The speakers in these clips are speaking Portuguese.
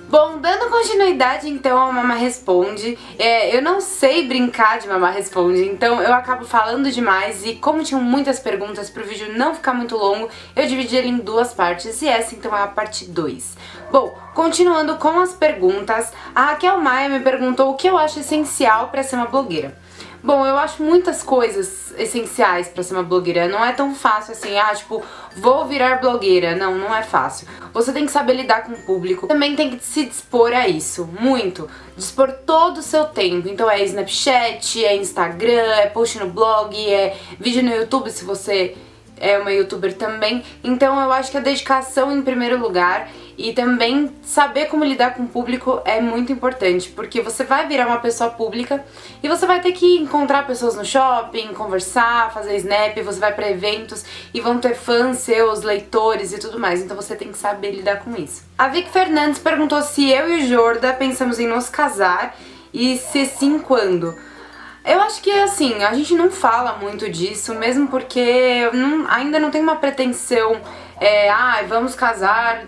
Bom, dando continuidade então ao Mamá Responde, eu não sei brincar de Mamá Responde, então eu acabo falando demais e como tinham muitas perguntas pro vídeo não ficar muito longo, eu dividi ele em duas partes e essa então é a parte 2. Bom, continuando com as perguntas, a Raquel Maia me perguntou o que eu acho essencial pra ser uma blogueira. Bom, eu acho muitas coisas essenciais pra ser uma blogueira. Não é tão fácil assim, tipo, vou virar blogueira. Não, não é fácil. Você tem que saber lidar com o público. Também tem que se dispor a isso, muito. Dispor todo o seu tempo. Então é Snapchat, é Instagram, é post no blog, é vídeo no YouTube se você é uma youtuber também. Então eu acho que a dedicação em primeiro lugar e também saber como lidar com o público é muito importante, porque você vai virar uma pessoa pública e você vai ter que encontrar pessoas no shopping, conversar, fazer snap, você vai pra eventos e vão ter fãs seus, leitores e tudo mais, então você tem que saber lidar com isso. A Vicky Fernandes perguntou se eu e o Jorda pensamos em nos casar e se sim, quando? Eu acho que assim, a gente não fala muito disso, mesmo porque eu ainda não tenho uma pretensão, vamos casar,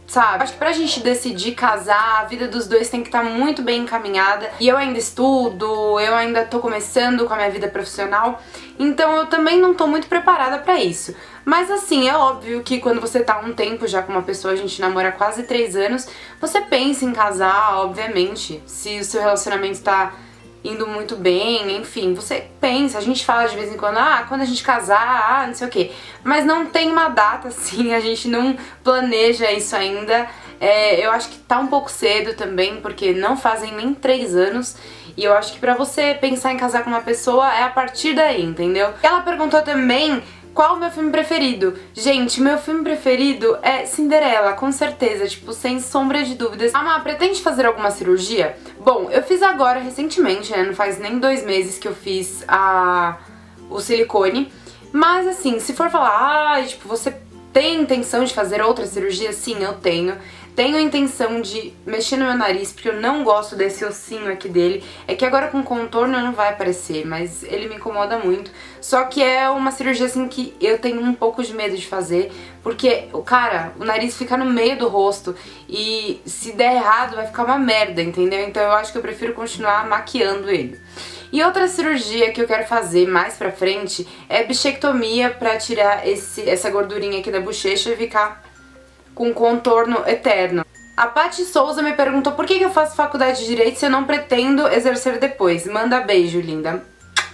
sabe? Acho que pra gente decidir casar, a vida dos dois tem que estar muito bem encaminhada. E eu ainda estudo, eu ainda tô começando com a minha vida profissional, então eu também não tô muito preparada pra isso. Mas assim, é óbvio que quando você tá há um tempo já com uma pessoa, a gente namora há quase 3 anos, você pensa em casar, obviamente, se o seu relacionamento tá indo muito bem, enfim, você pensa, a gente fala de vez em quando, quando a gente casar, não sei o que, mas não tem uma data assim, a gente não planeja isso ainda. Eu acho que tá um pouco cedo também, porque não fazem nem 3 anos, e eu acho que pra você pensar em casar com uma pessoa é a partir daí, entendeu? Ela perguntou também qual o meu filme preferido. Gente, meu filme preferido é Cinderela, com certeza, tipo, sem sombra de dúvidas. Má, pretende fazer alguma cirurgia? Bom, eu fiz agora, recentemente, né, não faz nem 2 meses que eu fiz o silicone. Mas assim, se for falar, tipo, você tem intenção de fazer outra cirurgia? Sim, eu tenho. Tenho a intenção de mexer no meu nariz, porque eu não gosto desse ossinho aqui dele. É que agora com contorno não vai aparecer, mas ele me incomoda muito. Só que é uma cirurgia assim que eu tenho um pouco de medo de fazer, porque, cara, o nariz fica no meio do rosto e se der errado vai ficar uma merda, entendeu? Então eu acho que eu prefiro continuar maquiando ele. E outra cirurgia que eu quero fazer mais pra frente é bichectomia pra tirar essa gordurinha aqui da bochecha e ficar com contorno eterno. A Paty Souza me perguntou por que eu faço faculdade de Direito se eu não pretendo exercer depois. Manda beijo, linda.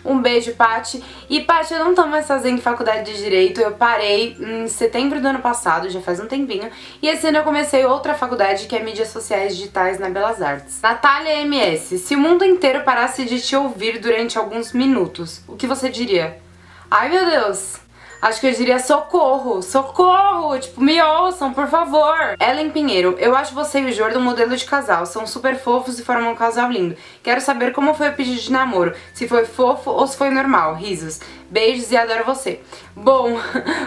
Um beijo, Paty. E, Paty, eu não tô mais fazendo faculdade de Direito, eu parei em setembro do ano passado, já faz um tempinho, e esse ano eu comecei outra faculdade que é Mídias Sociais Digitais na Belas Artes. Natália MS, se o mundo inteiro parasse de te ouvir durante alguns minutos, o que você diria? Ai, meu Deus! Acho que eu diria socorro, socorro, tipo, me ouçam, por favor. Ellen Pinheiro, eu acho você e o Jordan um modelo de casal, são super fofos e formam um casal lindo. Quero saber como foi o pedido de namoro, se foi fofo ou se foi normal, risos. Beijos e adoro você. Bom,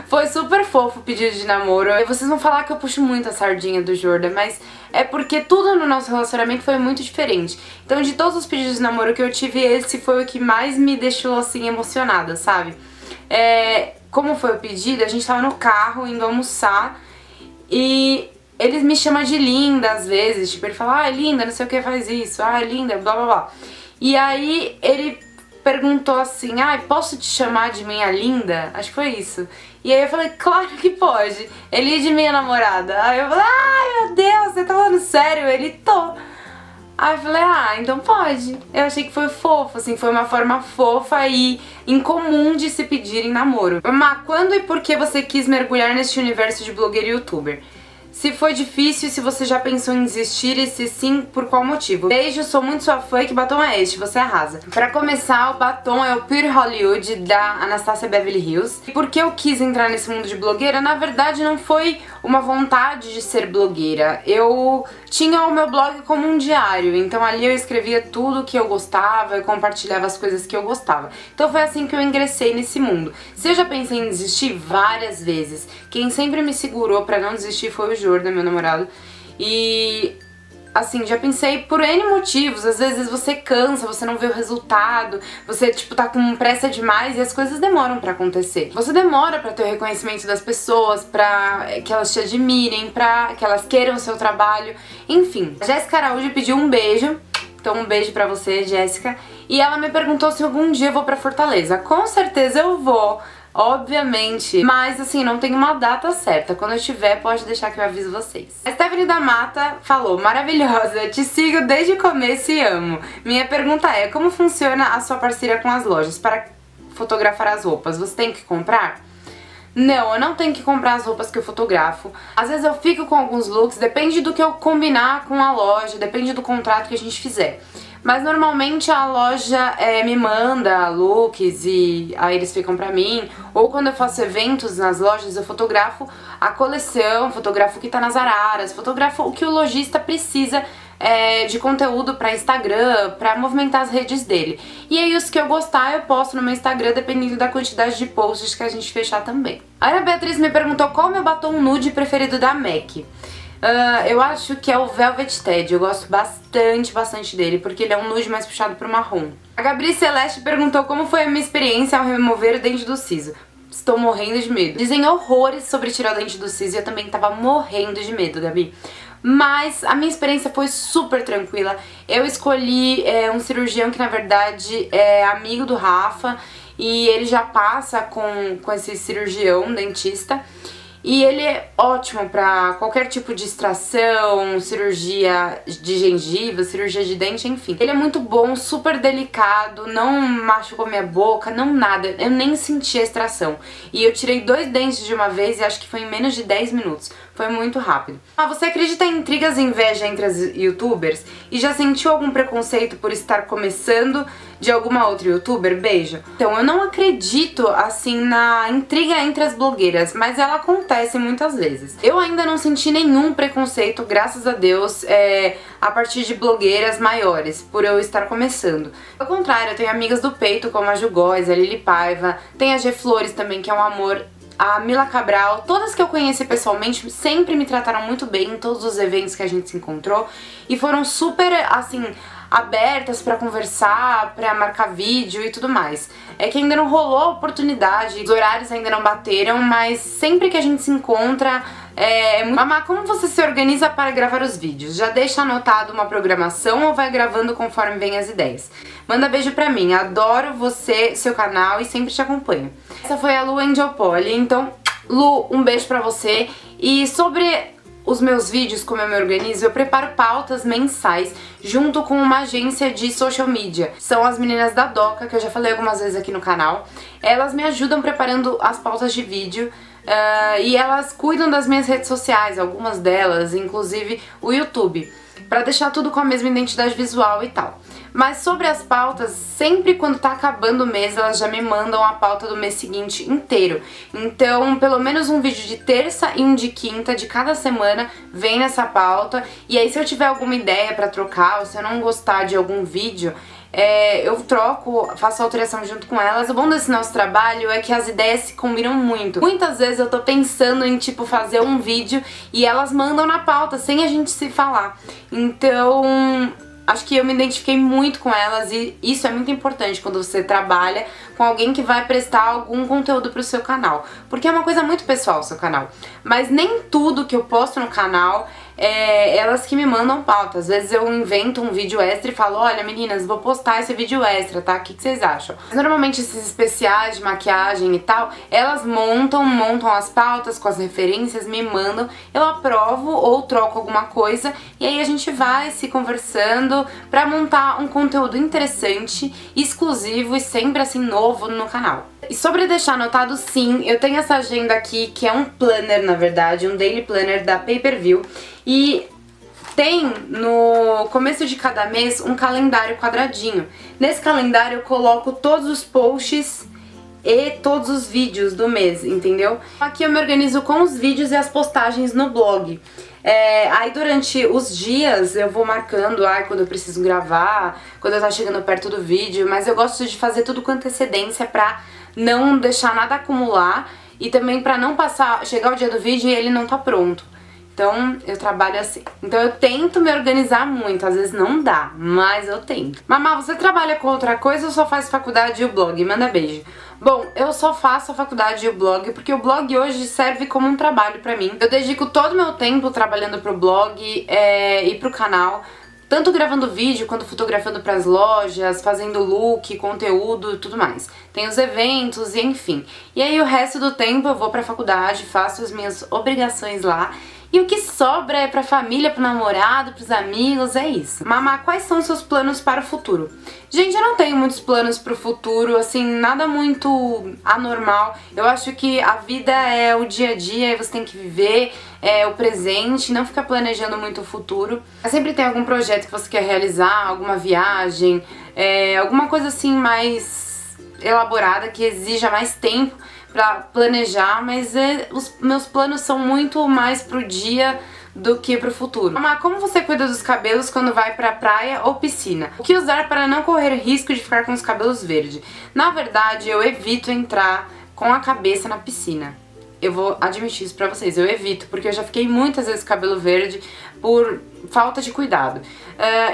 foi super fofo o pedido de namoro. Vocês vão falar que eu puxo muito a sardinha do Jordan, mas é porque tudo no nosso relacionamento foi muito diferente. Então, de todos os pedidos de namoro que eu tive, esse foi o que mais me deixou, assim, emocionada, sabe? Como foi o pedido, a gente tava no carro indo almoçar e ele me chama de linda às vezes, tipo, ele fala, linda, não sei o que faz isso, linda, blá blá blá. E aí ele perguntou assim, posso te chamar de minha linda? Acho que foi isso. E aí eu falei, claro que pode. Ele de minha namorada. Aí eu falei, meu Deus, você tá falando sério? Ele, tô. Aí eu falei, então pode. Eu achei que foi fofo, assim, foi uma forma fofa e incomum de se pedir em namoro. Mas quando e por que você quis mergulhar neste universo de blogueiro e youtuber? Se foi difícil, se você já pensou em desistir e se sim, por qual motivo? Beijo, sou muito sua fã e que batom é este? Você arrasa. Pra começar, o batom é o Pure Hollywood da Anastasia Beverly Hills. E por que eu quis entrar nesse mundo de blogueira? Na verdade, não foi uma vontade de ser blogueira. Eu tinha o meu blog como um diário, então ali eu escrevia tudo que eu gostava e compartilhava as coisas que eu gostava. Então foi assim que eu ingressei nesse mundo. Se eu já pensei em desistir várias vezes, quem sempre me segurou pra não desistir foi o Jordan, meu namorado. E assim, já pensei por N motivos. Às vezes você cansa, você não vê o resultado, você, tipo, tá com pressa demais e as coisas demoram pra acontecer. Você demora pra ter o reconhecimento das pessoas, pra que elas te admirem, pra que elas queiram o seu trabalho, enfim. A Jéssica Araújo pediu um beijo. Então um beijo pra você, Jéssica. E ela me perguntou se algum dia eu vou pra Fortaleza. Com certeza eu vou, obviamente. Mas assim, não tem uma data certa. Quando eu tiver, pode deixar que eu aviso vocês. A Stephanie da Mata falou: maravilhosa, te sigo desde o começo e amo. Minha pergunta é, como funciona a sua parceria com as lojas para fotografar as roupas? Você tem que comprar? Não, eu não tenho que comprar as roupas que eu fotografo. Às vezes eu fico com alguns looks, depende do que eu combinar com a loja, depende do contrato que a gente fizer. Mas normalmente a loja me manda looks e aí eles ficam pra mim. Ou quando eu faço eventos nas lojas, eu fotografo a coleção, fotografo o que tá nas araras, fotografo o que o lojista precisa de conteúdo pra Instagram, pra movimentar as redes dele. E aí os que eu gostar eu posto no meu Instagram, dependendo da quantidade de posts que a gente fechar também. A Ana Beatriz me perguntou qual é o meu batom nude preferido da MAC. Eu acho que é o Velvet Ted, eu gosto bastante dele, porque ele é um nude mais puxado pro marrom. A Gabri Celeste perguntou como foi a minha experiência ao remover o dente do siso. Estou morrendo de medo. Dizem horrores sobre tirar o dente do siso e eu também tava morrendo de medo, Gabi. Mas a minha experiência foi super tranquila. Eu escolhi um cirurgião que na verdade é amigo do Rafa e ele já passa com esse cirurgião, dentista. E ele é ótimo pra qualquer tipo de extração, cirurgia de gengiva, cirurgia de dente, enfim. Ele é muito bom, super delicado, não machucou minha boca, não nada. Eu nem senti a extração. E eu tirei 2 dentes de uma vez e acho que foi em menos de 10 minutos. Foi muito rápido. Você acredita em intrigas e inveja entre as youtubers? E já sentiu algum preconceito por estar começando de alguma outra youtuber? Beijo. Então, eu não acredito, assim, na intriga entre as blogueiras, mas ela acontece muitas vezes. Eu ainda não senti nenhum preconceito, graças a Deus, a partir de blogueiras maiores, por eu estar começando. Ao contrário, eu tenho amigas do peito, como a Ju Góes, a Lili Paiva, tem a G Flores também, que é um amor, a Mila Cabral, todas que eu conheci pessoalmente sempre me trataram muito bem em todos os eventos que a gente se encontrou e foram super, assim, abertas pra conversar, pra marcar vídeo e tudo mais. É que ainda não rolou a oportunidade, os horários ainda não bateram, mas sempre que a gente se encontra é muito... Mamá, como você se organiza para gravar os vídeos? Já deixa anotado uma programação ou vai gravando conforme vem as ideias? Manda beijo pra mim, adoro você, seu canal e sempre te acompanho. Essa foi a Lu Angel Polly, então Lu, um beijo pra você. E sobre os meus vídeos, como eu me organizo, eu preparo pautas mensais junto com uma agência de social media. São as meninas da Doca, que eu já falei algumas vezes aqui no canal. Elas me ajudam preparando as pautas de vídeo e elas cuidam das minhas redes sociais, algumas delas, inclusive o YouTube, pra deixar tudo com a mesma identidade visual e tal. Mas sobre as pautas, sempre quando tá acabando o mês, elas já me mandam a pauta do mês seguinte inteiro. Então, pelo menos um vídeo de terça e um de quinta de cada semana vem nessa pauta. E aí, se eu tiver alguma ideia pra trocar, ou se eu não gostar de algum vídeo, eu troco, faço alteração junto com elas. O bom desse nosso trabalho é que as ideias se combinam muito. Muitas vezes eu tô pensando em, tipo, fazer um vídeo e elas mandam na pauta, sem a gente se falar. Então, acho que eu me identifiquei muito com elas e isso é muito importante quando você trabalha com alguém que vai prestar algum conteúdo pro seu canal. Porque é uma coisa muito pessoal o seu canal. Mas nem tudo que eu posto no canal elas que me mandam pauta. Às vezes eu invento um vídeo extra e falo, olha meninas, vou postar esse vídeo extra, tá? O que vocês acham? Normalmente esses especiais de maquiagem e tal, elas montam as pautas com as referências, me mandam, eu aprovo ou troco alguma coisa e aí a gente vai se conversando pra montar um conteúdo interessante, exclusivo e sempre assim novo no canal. E sobre deixar anotado, sim, eu tenho essa agenda aqui, que é um planner, na verdade, um daily planner da Pay-Per-View. E tem no começo de cada mês um calendário quadradinho. Nesse calendário eu coloco todos os posts e todos os vídeos do mês, entendeu? Aqui eu me organizo com os vídeos e as postagens no blog. Aí durante os dias eu vou marcando quando eu preciso gravar, quando eu tá chegando perto do vídeo, mas eu gosto de fazer tudo com antecedência pra não deixar nada acumular e também pra não chegar o dia do vídeo e ele não tá pronto. Então eu trabalho assim. Então eu tento me organizar muito, às vezes não dá, mas eu tento. Mamá, você trabalha com outra coisa ou só faz faculdade e o blog? Manda beijo. Bom, eu só faço a faculdade e o blog porque o blog hoje serve como um trabalho pra mim. Eu dedico todo o meu tempo trabalhando pro blog e pro canal. Tanto gravando vídeo, quanto fotografando pras lojas, fazendo look, conteúdo e tudo mais. Tem os eventos e enfim. E aí o resto do tempo eu vou pra faculdade, faço as minhas obrigações lá. E o que sobra é pra família, pro namorado, pros amigos, é isso. Mamá, quais são os seus planos para o futuro? Gente, eu não tenho muitos planos pro futuro, assim, nada muito anormal. Eu acho que a vida é o dia a dia e você tem que viver o presente, não ficar planejando muito o futuro. Sempre tem algum projeto que você quer realizar, alguma viagem, alguma coisa assim mais elaborada que exija mais tempo pra planejar, mas os meus planos são muito mais pro dia do que pro futuro. Mamá, como você cuida dos cabelos quando vai pra praia ou piscina? O que usar para não correr risco de ficar com os cabelos verdes? Na verdade, eu evito entrar com a cabeça na piscina. Eu vou admitir isso pra vocês, eu evito, porque eu já fiquei muitas vezes com cabelo verde por falta de cuidado.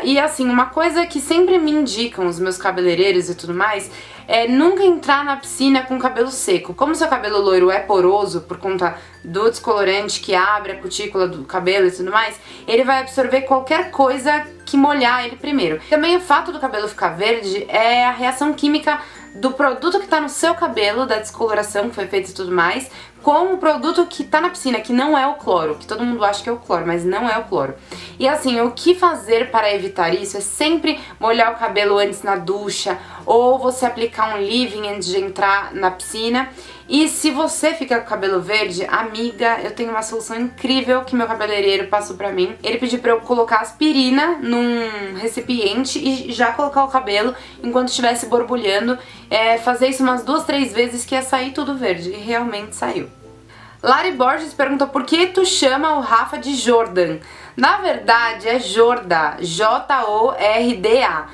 E assim, uma coisa que sempre me indicam os meus cabeleireiros e tudo mais é nunca entrar na piscina com o cabelo seco. Como seu cabelo loiro é poroso por conta do descolorante que abre a cutícula do cabelo e tudo mais, ele vai absorver qualquer coisa que molhar ele primeiro. Também o fato do cabelo ficar verde é a reação química do produto que tá no seu cabelo, da descoloração que foi feita e tudo mais, com o produto que tá na piscina, que não é o cloro, que todo mundo acha que é o cloro, mas não é o cloro. E assim, o que fazer para evitar isso é sempre molhar o cabelo antes na ducha, ou você aplicar um leave-in antes de entrar na piscina. E se você fica com o cabelo verde, amiga, eu tenho uma solução incrível que meu cabeleireiro passou pra mim. Ele pediu pra eu colocar aspirina num recipiente e já colocar o cabelo enquanto estivesse borbulhando. Fazer isso umas 2, 3 vezes que ia sair tudo verde. E realmente saiu. Lari Borges perguntou por que tu chama o Rafa de Jordan. Na verdade é Jorda, J-O-R-D-A.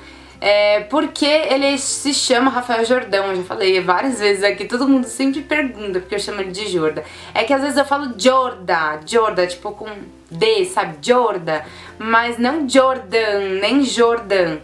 Porque ele se chama Rafael Jordão, eu já falei várias vezes aqui, todo mundo sempre pergunta porque eu chamo ele de Jorda. É que às vezes eu falo Jorda, tipo com D, sabe, Jorda, mas não Jordan, nem Jordan.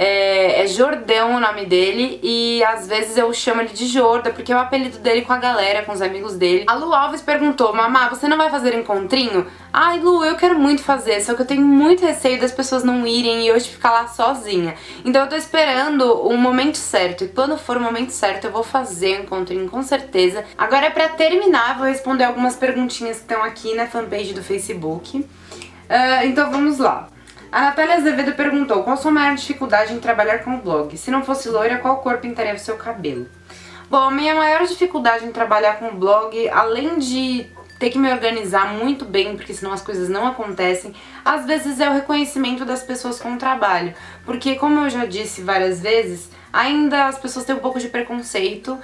É Jordão o nome dele e às vezes eu chamo ele de Jorda porque é o apelido dele com a galera, com os amigos dele. A Lu Alves perguntou, mamá, você não vai fazer encontrinho? Ai, Lu, eu quero muito fazer, só que eu tenho muito receio das pessoas não irem e eu ficar lá sozinha. Então eu tô esperando o momento certo e quando for o momento certo eu vou fazer o encontrinho com certeza. Agora pra terminar, eu vou responder algumas perguntinhas que estão aqui na fanpage do Facebook. Então vamos lá. A Natália Azevedo perguntou, qual a sua maior dificuldade em trabalhar com o blog? Se não fosse loira, qual cor pintaria o seu cabelo? Bom, a minha maior dificuldade em trabalhar com o blog, além de ter que me organizar muito bem, porque senão as coisas não acontecem, às vezes é o reconhecimento das pessoas com o trabalho. Porque, como eu já disse várias vezes, ainda as pessoas têm um pouco de preconceito,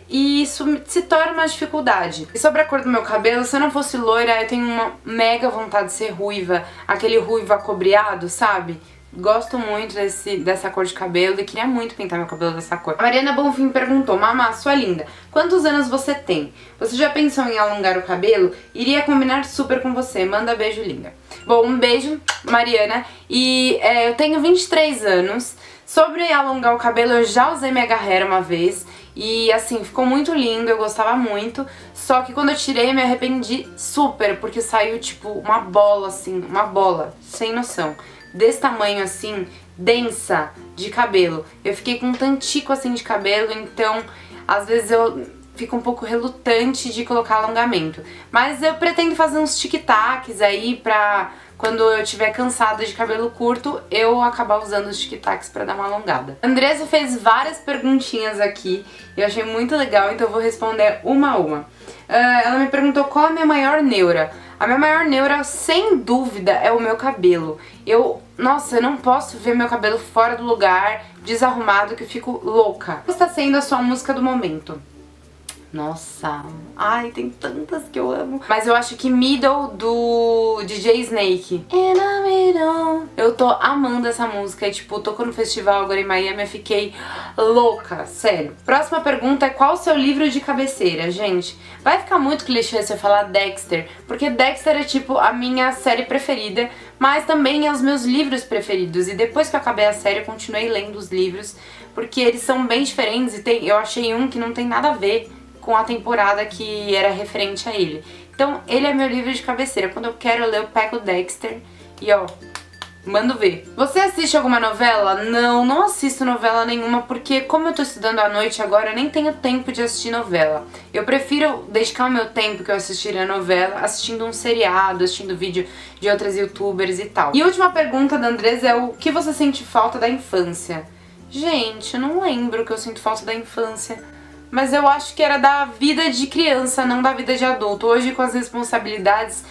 e isso se torna uma dificuldade. E sobre a cor do meu cabelo, se eu não fosse loira, eu tenho uma mega vontade de ser ruiva, aquele ruivo acobreado, sabe? Gosto muito dessa cor de cabelo e queria muito pintar meu cabelo dessa cor. A Mariana Bonfim perguntou, mamá, sua linda, quantos anos você tem? Você já pensou em alongar o cabelo? Iria combinar super com você, manda beijo, linda. Bom, um beijo, Mariana, e eu tenho 23 anos. Sobre alongar o cabelo, eu já usei mega hair uma vez e assim, ficou muito lindo, eu gostava muito. Só que quando eu tirei, eu me arrependi super, porque saiu tipo uma bola assim, uma bola, sem noção. Desse tamanho assim, densa de cabelo. Eu fiquei com um tantico assim de cabelo, então às vezes eu fico um pouco relutante de colocar alongamento. Mas eu pretendo fazer uns tic-tacs aí pra quando eu estiver cansada de cabelo curto, eu acabar usando os tic-tacs pra dar uma alongada. A Andressa fez várias perguntinhas aqui, eu achei muito legal, então eu vou responder uma a uma. Ela me perguntou qual é a minha maior neura. A minha maior neura, sem dúvida, é o meu cabelo. Nossa, eu não posso ver meu cabelo fora do lugar, desarrumado, que eu fico louca. Qual está sendo a sua música do momento? Nossa, ai, tem tantas que eu amo. Mas eu acho que Middle do DJ Snake. Eu tô amando essa música. E, tipo, tocou no festival agora em Miami, eu fiquei louca, sério. Próxima pergunta é: qual o seu livro de cabeceira? Gente, vai ficar muito clichê se eu falar Dexter, porque Dexter é, tipo, a minha série preferida, mas também é os meus livros preferidos. E depois que eu acabei a série, eu continuei lendo os livros, porque eles são bem diferentes e eu achei um que não tem nada a ver com a temporada que era referente a ele. Então, ele é meu livro de cabeceira. Quando eu quero ler, eu pego o Dexter e, ó, mando ver. Você assiste alguma novela? Não, não assisto novela nenhuma, porque como eu tô estudando à noite agora, eu nem tenho tempo de assistir novela. Eu prefiro dedicar o meu tempo que eu assistiria a novela assistindo um seriado, assistindo vídeo de outras youtubers e tal. E a última pergunta da Andresa é: o que você sente falta da infância? Gente, eu não lembro o que eu sinto falta da infância. Mas eu acho que era da vida de criança, não da vida de adulto. Hoje, com as responsabilidades,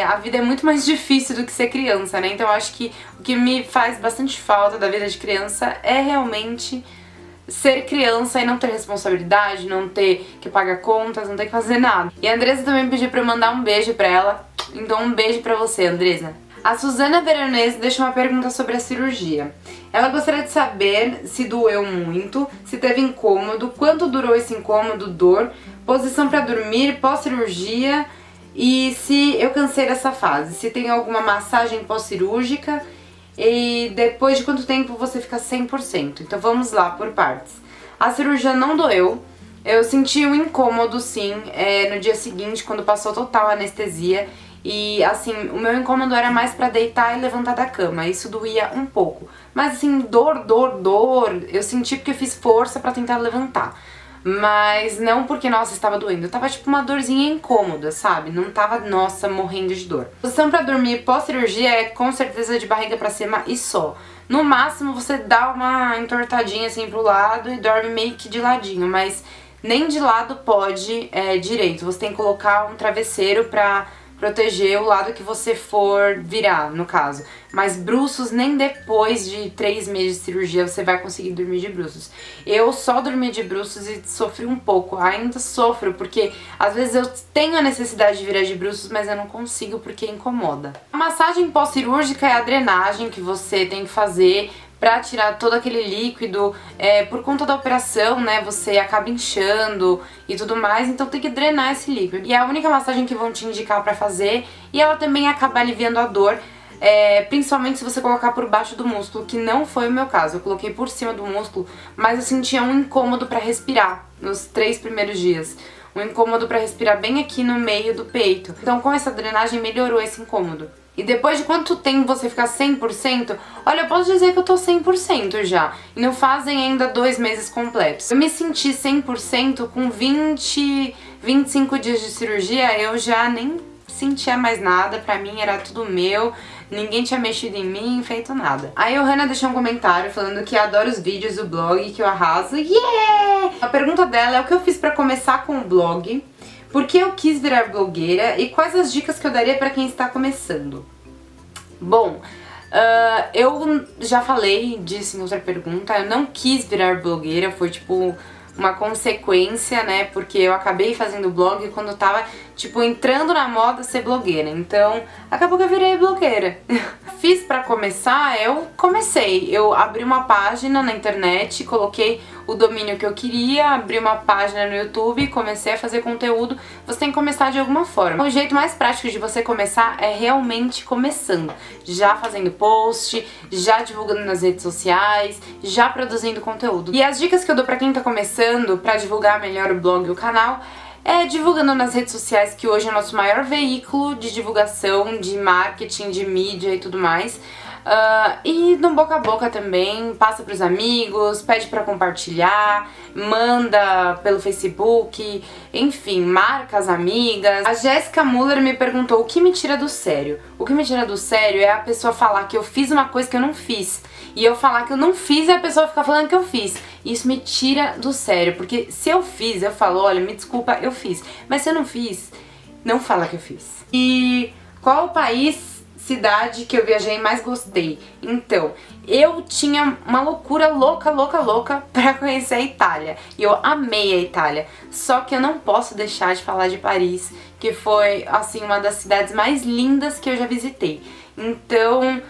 a vida é muito mais difícil do que ser criança, né? Então eu acho que o que me faz bastante falta da vida de criança é realmente ser criança e não ter responsabilidade, não ter que pagar contas, não ter que fazer nada. E a Andresa também pediu pra eu mandar um beijo pra ela. Então um beijo pra você, Andresa. A Suzana Veronese deixa uma pergunta sobre a cirurgia. Ela gostaria de saber se doeu muito, se teve incômodo, quanto durou esse incômodo, dor, posição para dormir, pós-cirurgia e se eu cansei dessa fase, se tem alguma massagem pós-cirúrgica e depois de quanto tempo você fica 100%. Então vamos lá por partes. A cirurgia não doeu. Eu senti um incômodo sim, no dia seguinte, quando passou total anestesia. E assim, o meu incômodo era mais pra deitar e levantar da cama, isso doía um pouco. Mas assim, dor, eu senti porque eu fiz força pra tentar levantar. Mas não porque, nossa, estava doendo. Eu tava tipo uma dorzinha incômoda, sabe? Não tava, nossa, morrendo de dor. Posição pra dormir pós-cirurgia é com certeza de barriga pra cima e só. No máximo você dá uma entortadinha assim pro lado e dorme meio que de ladinho, mas nem de lado pode direito. Você tem que colocar um travesseiro pra proteger o lado que você for virar, no caso. Mas bruços, nem depois de 3 meses de cirurgia você vai conseguir dormir de bruços. Eu só dormi de bruços e sofri um pouco. Ainda sofro, porque às vezes eu tenho a necessidade de virar de bruços, mas eu não consigo porque incomoda. A massagem pós-cirúrgica é a drenagem que você tem que fazer pra tirar todo aquele líquido, por conta da operação, né, você acaba inchando e tudo mais, então tem que drenar esse líquido. E é a única massagem que vão te indicar pra fazer, e ela também acaba aliviando a dor, principalmente se você colocar por baixo do músculo, que não foi o meu caso. Eu coloquei por cima do músculo, mas eu sentia um incômodo pra respirar nos 3 primeiros dias. Um incômodo pra respirar bem aqui no meio do peito. Então com essa drenagem melhorou esse incômodo. E depois de quanto tempo você ficar 100%? Olha, eu posso dizer que eu tô 100% já. E não fazem ainda 2 meses completos. Eu me senti 100% com 25 dias de cirurgia. Eu já nem sentia mais nada. Pra mim era tudo meu. Ninguém tinha mexido em mim, feito nada. Aí a Johanna deixou um comentário falando que adora os vídeos do blog, que eu arraso. Yeah! A pergunta dela é: o que eu fiz pra começar com o blog? Por que eu quis virar blogueira e quais as dicas que eu daria pra quem está começando? Bom, eu já falei disso em outra pergunta, eu não quis virar blogueira, foi tipo uma consequência, né, porque eu acabei fazendo blog quando eu tava, tipo, entrando na moda ser blogueira, então acabou que eu virei blogueira. Fiz pra começar, eu abri uma página na internet, coloquei o domínio que eu queria, abri uma página no YouTube, comecei a fazer conteúdo. Você tem que começar de alguma forma. O jeito mais prático de você começar é realmente começando, já fazendo post, já divulgando nas redes sociais, já produzindo conteúdo. E as dicas que eu dou pra quem tá começando, pra divulgar melhor o blog e o canal, divulgando nas redes sociais, que hoje é o nosso maior veículo de divulgação, de marketing, de mídia e tudo mais. E no boca a boca também, passa pros amigos, pede pra compartilhar, manda pelo Facebook, enfim, marca as amigas. A Jéssica Muller me perguntou o que me tira do sério. O que me tira do sério é a pessoa falar que eu fiz uma coisa que eu não fiz, e eu falar que eu não fiz e a pessoa ficar falando que eu fiz. Isso me tira do sério, porque se eu fiz, eu falo: olha, me desculpa, eu fiz. Mas se eu não fiz, não fala que eu fiz. E qual país cidade que eu viajei e mais gostei. Então, eu tinha uma loucura louca pra conhecer a Itália. E eu amei a Itália. Só que eu não posso deixar de falar de Paris, que foi, assim, uma das cidades mais lindas que eu já visitei. Então,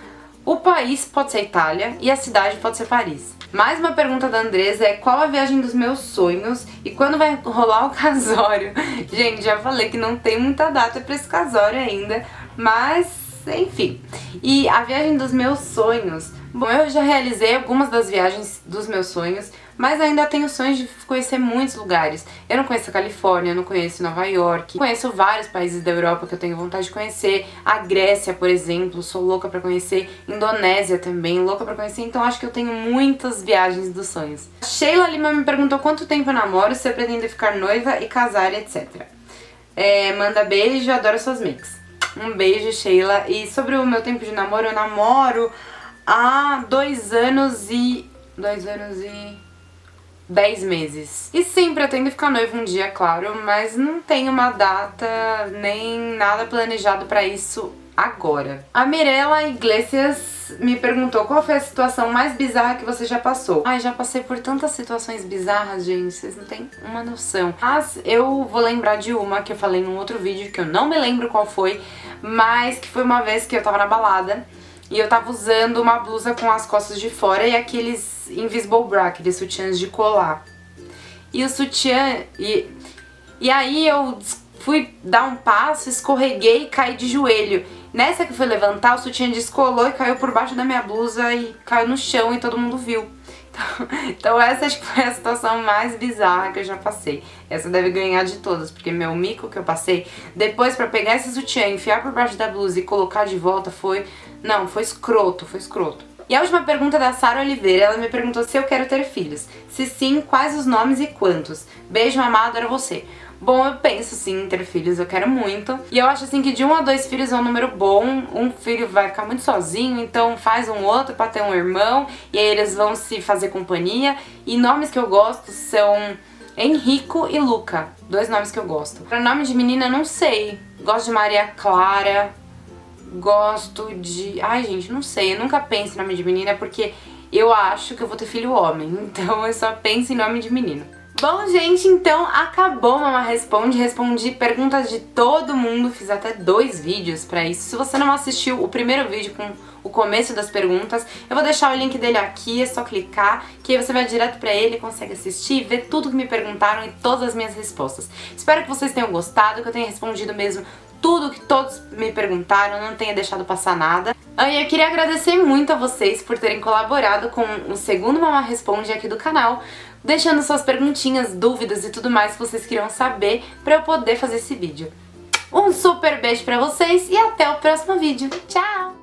o país pode ser Itália e a cidade pode ser Paris. Mais uma pergunta da Andresa é: qual a viagem dos meus sonhos e quando vai rolar o casório? Gente, já falei que não tem muita data pra esse casório ainda, mas enfim. E a viagem dos meus sonhos, bom, eu já realizei algumas das viagens dos meus sonhos, mas ainda tenho sonhos de conhecer muitos lugares. Eu não conheço a Califórnia, eu não conheço Nova York, conheço vários países da Europa que eu tenho vontade de conhecer. A Grécia, por exemplo, sou louca pra conhecer. Indonésia também, louca pra conhecer. Então acho que eu tenho muitas viagens dos sonhos. A Sheila Lima me perguntou quanto tempo eu namoro, se eu pretendo ficar noiva e casar, etc. Manda beijo, adoro suas mix. Um beijo, Sheila. E sobre o meu tempo de namoro, eu namoro há 2 anos e 10 meses. E sim, pretendo ficar noiva um dia, claro, mas não tenho uma data nem nada planejado pra isso agora. A Mirella Iglesias me perguntou qual foi a situação mais bizarra que você já passou. Ai, já passei por tantas situações bizarras, gente, vocês não têm uma noção. Mas eu vou lembrar de uma que eu falei num outro vídeo, que eu não me lembro qual foi, mas que foi uma vez que eu tava na balada e eu tava usando uma blusa com as costas de fora e aqueles invisible bra, aqueles sutiãs de colar. E o sutiã... E aí eu fui dar um passo, escorreguei e caí de joelho. Nessa que eu fui levantar, o sutiã descolou e caiu por baixo da minha blusa e caiu no chão e todo mundo viu. Então essa acho que foi a situação mais bizarra que eu já passei. Essa deve ganhar de todas, porque meu mico que eu passei, depois pra pegar esse sutiã, enfiar por baixo da blusa e colocar de volta foi... Não, foi escroto, foi escroto. E a última pergunta da Sara Oliveira, ela me perguntou se eu quero ter filhos. Se sim, quais os nomes e quantos? Beijo, mamá, adoro você. Bom, eu penso sim em ter filhos, eu quero muito. E eu acho assim que de 1 a 2 filhos é um número bom. Um filho vai ficar muito sozinho, então faz um outro pra ter um irmão. E aí eles vão se fazer companhia. E nomes que eu gosto são Henrico e Luca. 2 nomes que eu gosto. Pra nome de menina, não sei. Gosto de Maria Clara. Gosto de... Ai, gente, não sei. Eu nunca penso em nome de menina porque eu acho que eu vou ter filho homem. Então eu só penso em nome de menino. Bom, gente, então acabou o Mamá Responde. Respondi perguntas de todo mundo, fiz até 2 vídeos pra isso. Se você não assistiu o primeiro vídeo com o começo das perguntas, eu vou deixar o link dele aqui, é só clicar, que aí você vai direto pra ele, consegue assistir, ver tudo que me perguntaram e todas as minhas respostas. Espero que vocês tenham gostado, que eu tenha respondido mesmo tudo que todos me perguntaram, não tenha deixado passar nada. E eu queria agradecer muito a vocês por terem colaborado com o segundo Mamá Responde aqui do canal, deixando suas perguntinhas, dúvidas e tudo mais que vocês queriam saber pra eu poder fazer esse vídeo. Um super beijo pra vocês e até o próximo vídeo. Tchau!